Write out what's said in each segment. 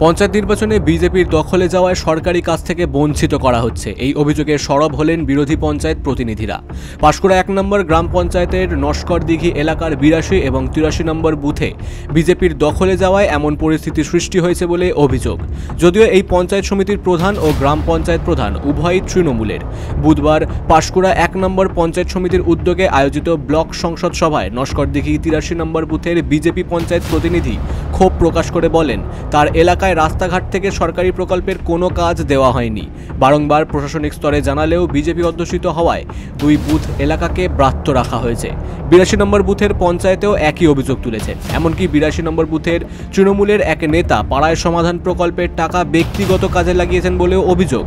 পঞ্চায়েত নির্বাচনে বিজেপির দখলে যাওয়ায় সরকারি কাজ থেকে বঞ্চিত করা হচ্ছে। এই অভিযোগে সরব হলেন বিরোধী পঞ্চায়েত প্রতিনিধিরা। পাঁশকুড়া 1 নম্বর গ্রাম পঞ্চায়েতের নস্করদিঘি এলাকার 82 এবং 83 নম্বর বুথে বিজেপির দখলে যাওয়ায় এমন পরিস্থিতি সৃষ্টি হয়েছে বলে অভিযোগ। যদিও এই পঞ্চায়েত সমিতির প্রধান ও গ্রাম পঞ্চায়েত প্রধান উভয়ই তৃণমূলের। বুধবার পাঁশকুড়া 1 নম্বর পঞ্চায়েত সমিতির উদ্যোগে আয়োজিত ব্লক সংসদ সভায় নস্করদিঘি 83 নম্বর বুথের বিজেপি পঞ্চায়েত প্রতিনিধি ক্ষোভ প্রকাশ করে বলেন, তার এলাকায় রাস্তাঘাট থেকে সরকারি প্রকল্পের কোনো কাজ দেওয়া হয়নি। বারংবার প্রশাসনিক স্তরে জানালেও বিজেপি অধ্যুষিত হওয়ায় 2 বুথ এলাকাকে ব্রাত্য রাখা হয়েছে। 82 নম্বর বুথের পঞ্চায়েতেও একই অভিযোগ তুলেছেন। এমনকি 82 নম্বর বুথের তৃণমূলের এক নেতা পাড়ায় সমাধান প্রকল্পের টাকা ব্যক্তিগত কাজে লাগিয়েছেন বলেও অভিযোগ।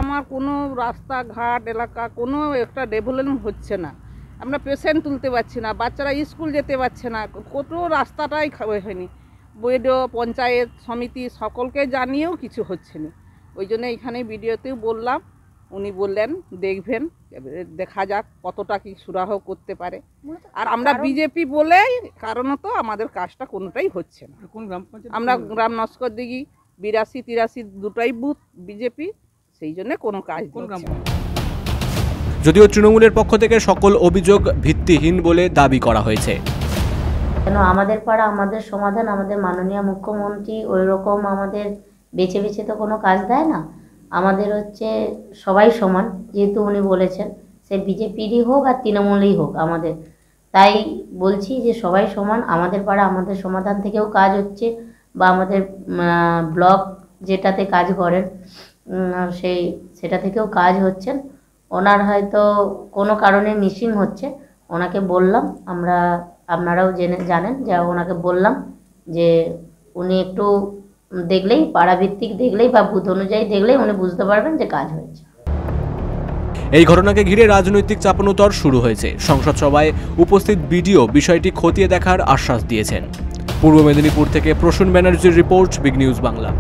আমার কোনো রাস্তাঘাট এলাকা কোনো একটা ডেভেলপমেন্ট হচ্ছে না। আমরা পেশেন্ট তুলতে পারছি না, বাচ্চারা স্কুল যেতে পারছে না, কত রাস্তাটাই হয়নি। বিডিও পঞ্চায়েত সমিতি সকলকে জানিয়েও কিছু হচ্ছে না। ওই জন্য এখানে ভিডিওতেও বললাম, উনি বললেন দেখবেন, দেখা যাক কতটা কি সুরাহ করতে পারে। আর আমরা বিজেপি বলেই কারণত আমাদের কাজটা কোনোটাই হচ্ছে না। আমরা গ্রাম নস্করদিঘি 82, 83 দুটাই বুথ বিজেপি, সেই জন্য কোনো কাজ হচ্ছে না। যদিও তৃণমূলের পক্ষ থেকে সকল অভিযোগ ভিত্তিহীন বলে দাবি করা হয়েছে। কেন আমাদের পাড়া আমাদের সমাধান, আমাদের মাননীয় মুখ্যমন্ত্রী ওই রকম আমাদের বেছে বেছে তো কোনো কাজ দেয় না। আমাদের হচ্ছে সবাই সমান, যেহেতু উনি বলেছেন, সে বিজেপিরই হোক আর তৃণমূলই হোক আমাদের। তাই বলছি যে সবাই সমান। আমাদের পাড়া আমাদের সমাধান থেকেও কাজ হচ্ছে, বা আমাদের ব্লক যেটাতে কাজ করেন সেটা থেকেও কাজ হচ্ছেন। ওনার হয়তো কোনো কারণে মিসিং হচ্ছে, ওনাকে বললাম, আপনারাও জানেন যে ওনাকে বললাম যে উনি একটু দেখলেই, পাড়াভিত্তিক দেখলেই বা বুথ অনুযায়ী দেখলেই উনি বুঝতে পারবেন যে কাজ হয়েছে। এই ঘটনাকে ঘিরে রাজনৈতিক চাপানোতর শুরু হয়েছে। সংসদ সভায় উপস্থিত বিডিও বিষয়টি খতিয়ে দেখার আশ্বাস দিয়েছেন। পূর্ব মেদিনীপুর থেকে প্রসূন ব্যানার্জির রিপোর্ট, বিগ নিউজ বাংলা।